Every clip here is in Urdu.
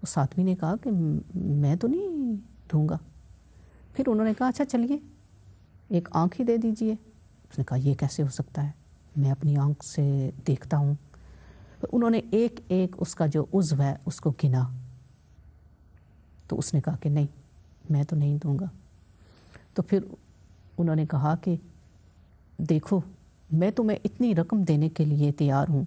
اس آدمی نے کہا کہ میں تو نہیں دوں گا۔ پھر انہوں نے کہا اچھا چلیے ایک آنکھ ہی دے دیجئے۔ اس نے کہا یہ کیسے ہو سکتا ہے، میں اپنی آنکھ سے دیکھتا ہوں۔ انہوں نے ایک ایک اس کا جو عضو ہے اس کو گنا، تو اس نے کہا کہ نہیں میں تو نہیں دوں گا۔ تو پھر انہوں نے کہا کہ دیکھو میں تمہیں اتنی رقم دینے کے لیے تیار ہوں،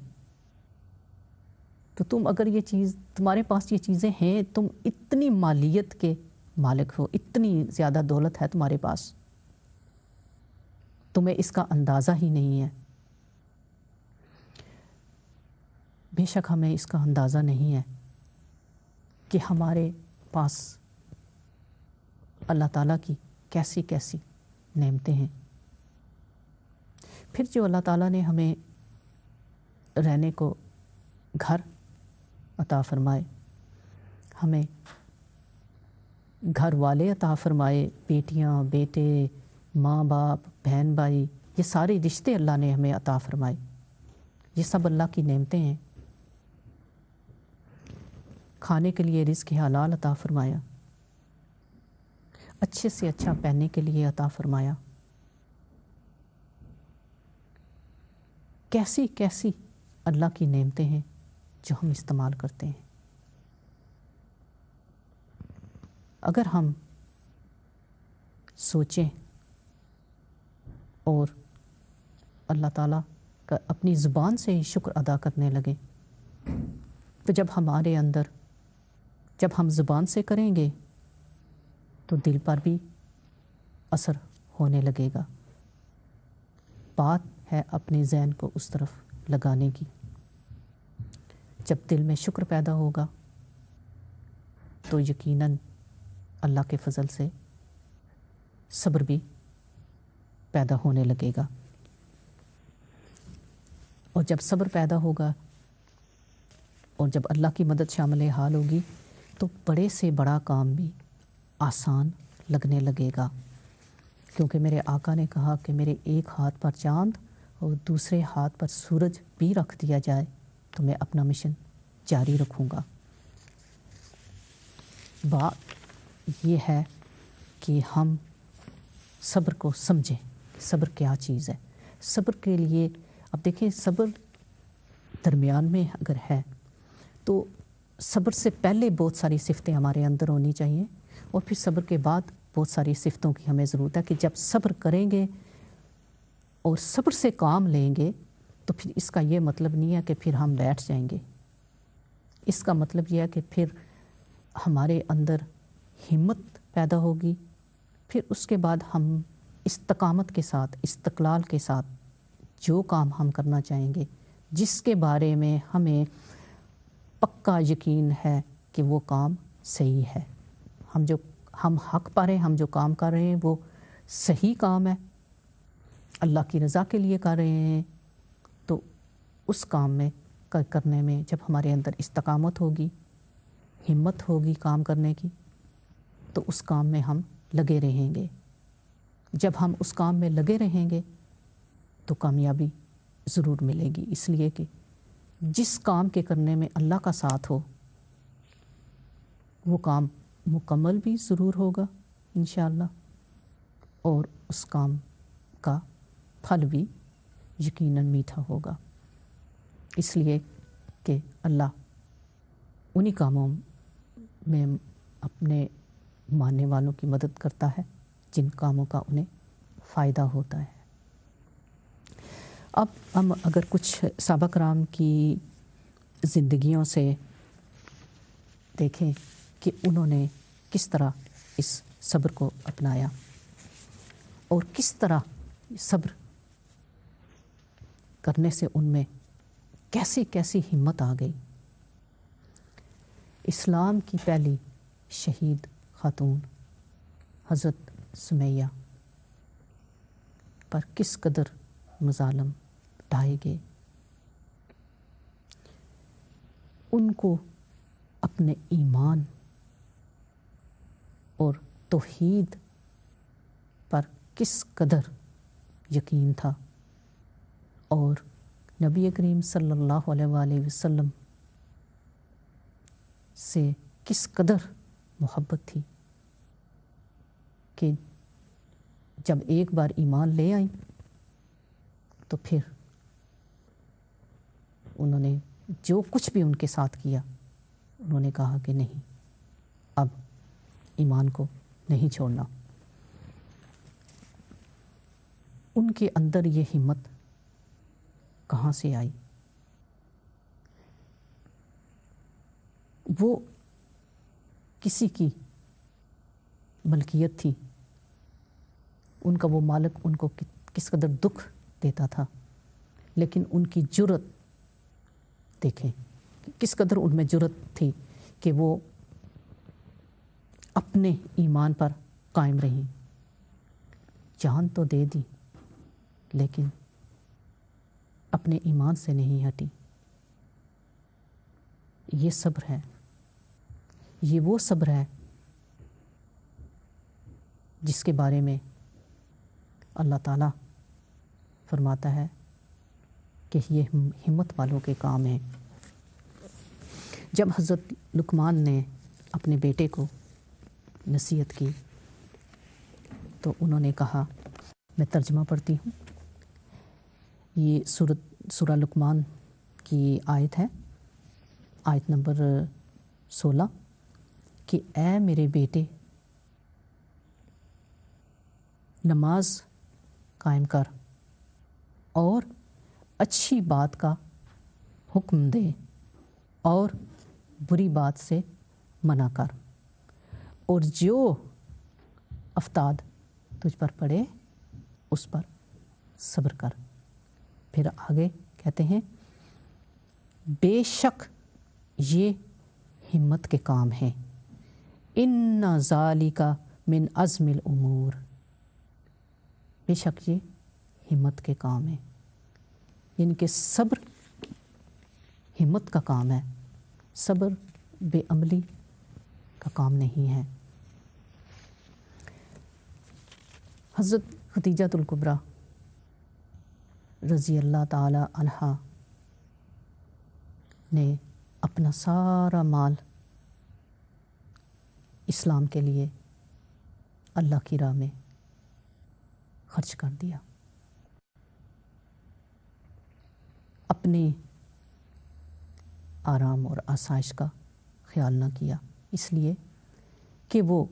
تو تم اگر یہ چیز تمہارے پاس یہ چیزیں ہیں، تم اتنی مالیت کے مالک ہو، اتنی زیادہ دولت ہے تمہارے پاس، تمہیں اس کا اندازہ ہی نہیں ہے۔ بے شک ہمیں اس کا اندازہ نہیں ہے کہ ہمارے پاس اللہ تعالیٰ کی کیسی کیسی نعمتیں ہیں۔ پھر جو اللہ تعالیٰ نے ہمیں رہنے کو گھر عطا فرمائے، ہمیں گھر والے عطا فرمائے، بیٹیاں بیٹے ماں باپ بہن بھائی، یہ سارے رشتے اللہ نے ہمیں عطا فرمائے، یہ سب اللہ کی نعمتیں ہیں۔ کھانے کے لیے رزق حلال عطا فرمایا، اچھے سے اچھا پہننے کے لیے عطا فرمایا، کیسی کیسی اللہ کی نعمتیں ہیں جو ہم استعمال کرتے ہیں۔ اگر ہم سوچیں اور اللہ تعالیٰ کا اپنی زبان سے ہی شکر ادا کرنے لگیں، تو جب ہمارے اندر جب ہم زبان سے کریں گے تو دل پر بھی اثر ہونے لگے گا۔ بات ہے اپنے ذہن کو اس طرف لگانے کی۔ جب دل میں شکر پیدا ہوگا تو یقیناً اللہ کے فضل سے صبر بھی پیدا ہونے لگے گا، اور جب صبر پیدا ہوگا اور جب اللہ کی مدد شامل حال ہوگی تو بڑے سے بڑا کام بھی آسان لگنے لگے گا، کیونکہ میرے آقا نے کہا کہ میرے ایک ہاتھ پر چاند اور دوسرے ہاتھ پر سورج بھی رکھ دیا جائے تو میں اپنا مشن جاری رکھوں گا۔ بات یہ ہے کہ ہم صبر کو سمجھیں کہ صبر کیا چیز ہے۔ صبر کے لیے اب دیکھیں، صبر درمیان میں اگر ہے تو صبر سے پہلے بہت ساری صفتیں ہمارے اندر ہونی چاہیے، اور پھر صبر کے بعد بہت ساری صفتوں کی ہمیں ضرورت ہے کہ جب صبر کریں گے اور صبر سے کام لیں گے تو پھر اس کا یہ مطلب نہیں ہے کہ پھر ہم بیٹھ جائیں گے۔ اس کا مطلب یہ ہے کہ پھر ہمارے اندر ہمت پیدا ہوگی، پھر اس کے بعد ہم استقامت کے ساتھ استقلال کے ساتھ جو کام ہم کرنا چاہیں گے، جس کے بارے میں ہمیں پکا یقین ہے کہ وہ کام صحیح ہے، ہم حق پر ہیں، ہم جو کام کر رہے ہیں وہ صحیح کام ہے، اللہ کی رضا کے لیے کر رہے ہیں، تو اس کام میں کرنے میں جب ہمارے اندر استقامت ہوگی، ہمت ہوگی کام کرنے کی، تو اس کام میں ہم لگے رہیں گے۔ جب ہم اس کام میں لگے رہیں گے تو کامیابی ضرور ملے گی، اس لیے کہ جس کام کے کرنے میں اللہ کا ساتھ ہو وہ کام مکمل بھی ضرور ہوگا انشاءاللہ، اور اس کام کا پھل بھی یقیناً میٹھا ہوگا، اس لیے کہ اللہ انہی کاموں میں اپنے ماننے والوں کی مدد کرتا ہے جن کاموں کا انہیں فائدہ ہوتا ہے۔ اب ہم اگر کچھ صحابہ کرام کی زندگیوں سے دیکھیں کہ انہوں نے کس طرح اس صبر کو اپنایا اور کس طرح صبر کرنے سے ان میں کیسی کیسی ہمت آ گئی۔ اسلام کی پہلی شہید خاتون حضرت سمیہ پر کس قدر مظالم ڈھائے گئے، ان کو اپنے ایمان اور توحید پر کس قدر یقین تھا، اور نبی کریم صلی اللہ علیہ وآلہ وسلم سے کس قدر محبت تھی کہ جب ایک بار ایمان لے آئیں تو پھر انہوں نے جو کچھ بھی ان کے ساتھ کیا انہوں نے کہا کہ نہیں، اب ایمان کو نہیں چھوڑنا۔ ان کے اندر یہ ہمت کہاں سے آئی؟ وہ کسی کی ملکیت تھی، ان کا وہ مالک ان کو کس قدر دکھ دیتا تھا، لیکن ان کی جرأت دیکھیں کس قدر ان میں جرأت تھی کہ وہ اپنے ایمان پر قائم رہیں، جان تو دے دی لیکن اپنے ایمان سے نہیں ہٹی۔ یہ صبر ہے، یہ وہ صبر ہے جس کے بارے میں اللہ تعالیٰ فرماتا ہے کہ یہ ہمت والوں کے کام ہیں۔ جب حضرت لقمان نے اپنے بیٹے کو نصیحت کی تو انہوں نے کہا، میں ترجمہ پڑھتی ہوں، یہ سورہ لقمان کی آیت ہے، آیت نمبر 16، کہ اے میرے بیٹے نماز قائم کر اور اچھی بات کا حکم دے اور بری بات سے منع کر، اور جو افتاد تجھ پر پڑے اس پر صبر کر۔ پھر آگے کہتے ہیں، بے شک یہ ہمت کے کام ہیں، ان ذالک من عزم الامور، بے شک یہ ہمت کے کام ہیں، یعنی کہ صبر ہمت کا کام ہے، صبر بے عملی کا کام نہیں ہے۔ حضرت خدیجہ الکبریٰ رضی اللہ تعالی عنہا نے اپنا سارا مال اسلام کے لیے اللہ کی راہ میں خرچ کر دیا، اپنے آرام اور آسائش کا خیال نہ کیا، اس لیے کہ وہ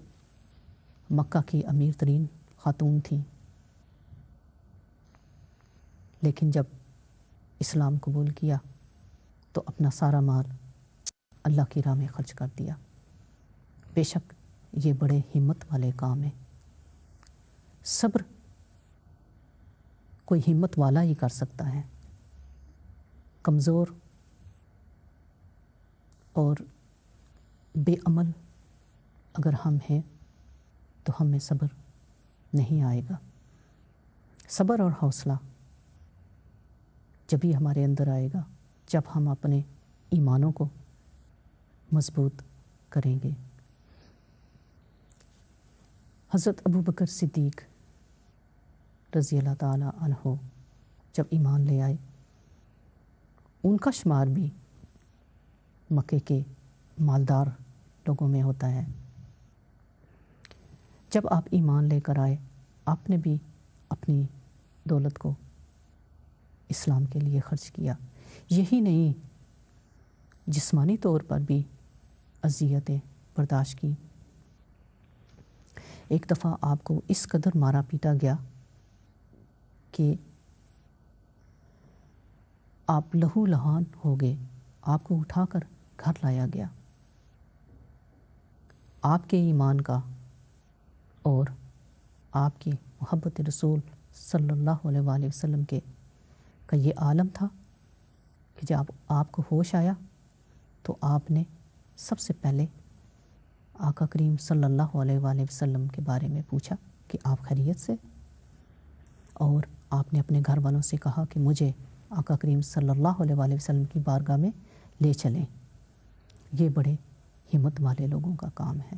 مکہ کی امیر ترین خاتون تھیں، لیکن جب اسلام قبول کیا تو اپنا سارا مال اللہ کی راہ میں خرچ کر دیا۔ بے شک یہ بڑے ہمت والے کام ہیں۔ صبر کوئی ہمت والا ہی کر سکتا ہے، کمزور اور بے عمل اگر ہم ہیں تو ہمیں صبر نہیں آئے گا۔ صبر اور حوصلہ جبھی ہمارے اندر آئے گا جب ہم اپنے ایمانوں کو مضبوط کریں گے۔ حضرت ابوبکر صدیق رضی اللہ تعالیٰ عنہ جب ایمان لے آئے، ان کا شمار بھی مکے کے مالدار لوگوں میں ہوتا ہے۔ جب آپ ایمان لے کر آئے، آپ نے بھی اپنی دولت کو اسلام کے لیے خرچ کیا، یہی نہیں جسمانی طور پر بھی اذیتیں برداشت کی۔ ایک دفعہ آپ کو اس قدر مارا پیٹا گیا کہ آپ لہو لہان ہو گئے، آپ کو اٹھا کر گھر لایا گیا۔ آپ کے ایمان کا اور آپ کی محبت رسول صلی اللہ علیہ وآلہ وسلم کا یہ عالم تھا کہ جب آپ کو ہوش آیا تو آپ نے سب سے پہلے آقا کریم صلی اللہ علیہ وآلہ وسلم کے بارے میں پوچھا کہ آپ خیریت سے، اور آپ نے اپنے گھر والوں سے کہا کہ مجھے آقا کریم صلی اللہ علیہ وآلہ وسلم کی بارگاہ میں لے چلیں۔ یہ بڑے ہمت والے لوگوں کا کام ہے،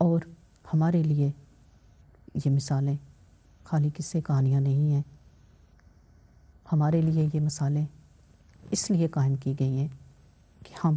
اور ہمارے لیے یہ مثالیں خالی قصے کہانیاں نہیں ہیں، ہمارے لیے یہ مثالیں اس لیے قائم کی گئی ہیں کہ ہم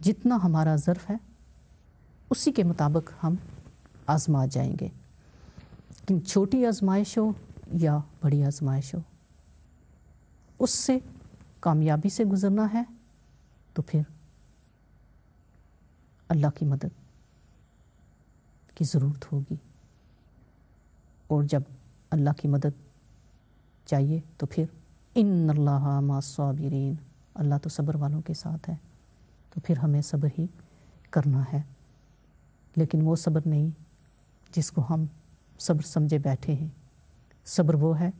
جتنا ہمارا ظرف ہے اسی کے مطابق ہم آزما جائیں گے، لیکن چھوٹی آزمائش ہو یا بڑی آزمائش ہو، اس سے کامیابی سے گزرنا ہے تو پھر اللہ کی مدد کی ضرورت ہوگی، اور جب اللہ کی مدد چاہیے تو پھر ان اللہ مع الصابرین، اللہ تو صبر والوں کے ساتھ ہے، تو پھر ہمیں صبر ہی کرنا ہے، لیکن وہ صبر نہیں جس کو ہم صبر سمجھے بیٹھے ہیں۔ صبر وہ ہے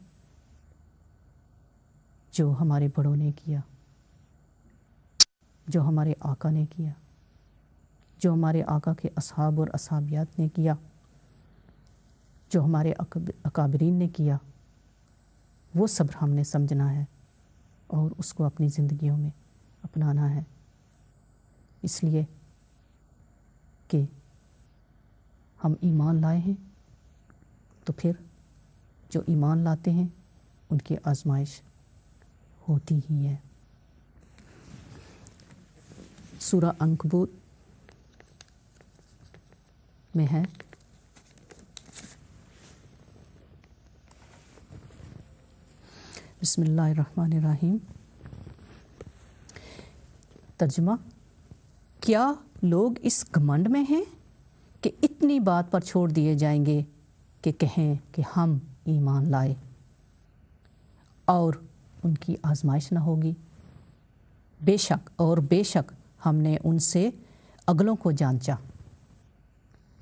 جو ہمارے بڑوں نے کیا، جو ہمارے آقا نے کیا، جو ہمارے آقا کے اصحاب اور اصحابیات نے کیا، جو ہمارے اکابرین نے کیا، وہ صبر ہم نے سمجھنا ہے اور اس کو اپنی زندگیوں میں اپنانا ہے، اس لیے کہ ہم ایمان لائے ہیں تو پھر جو ایمان لاتے ہیں ان کی آزمائش ہوتی ہی ہے۔ سورہ عنکبوت میں ہے بسم اللہ الرحمن الرحیم، ترجمہ: کیا لوگ اس گھمنڈ میں ہیں کہ اتنی بات پر چھوڑ دیے جائیں گے کہ کہیں کہ ہم ایمان لائے اور ان کی آزمائش نہ ہوگی؟ بے شک ہم نے ان سے اگلوں کو جانچا،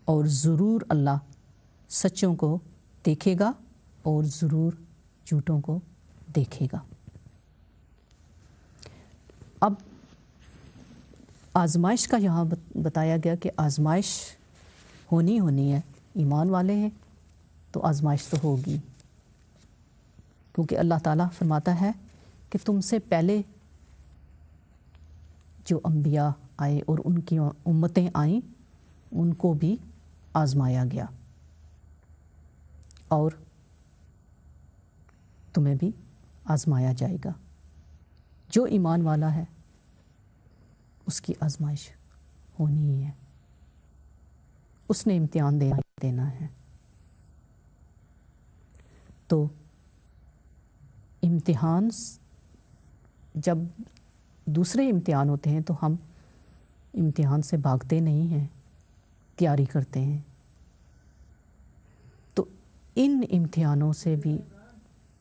اور ضرور اللہ سچوں کو دیکھے گا اور ضرور جھوٹوں کو دیکھے گا۔ اب آزمائش کا یہاں بتایا گیا کہ آزمائش ہونی ہے، ایمان والے ہیں تو آزمائش تو ہوگی، کیونکہ اللہ تعالیٰ فرماتا ہے کہ تم سے پہلے جو انبیاء آئے اور ان کی امتیں آئیں ان کو بھی آزمایا گیا، اور تمہیں بھی آزمایا جائے گا۔ جو ایمان والا ہے اس کی آزمائش ہونی ہی ہے، اس نے امتحان دینا ہے۔ تو امتحان، جب دوسرے امتحان ہوتے ہیں تو ہم امتحان سے بھاگتے نہیں ہیں، تیاری کرتے ہیں۔ تو ان امتحانوں سے بھی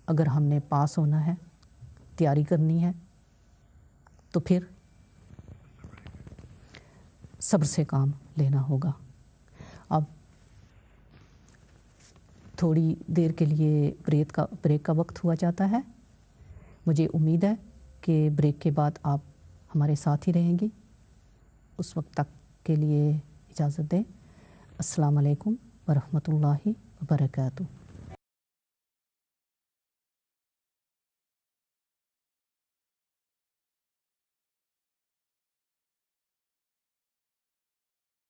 اگر ہم نے پاس ہونا ہے، تیاری کرنی ہے، تو پھر صبر سے کام لینا ہوگا۔ اب تھوڑی دیر کے لیے بریک کا وقت ہوا جاتا ہے، مجھے امید ہے کہ بریک کے بعد آپ ہمارے ساتھ ہی رہیں گی۔ اس وقت تک کے لیے اجازت دیں۔ السلام علیکم ورحمۃ اللہ وبرکاتہ۔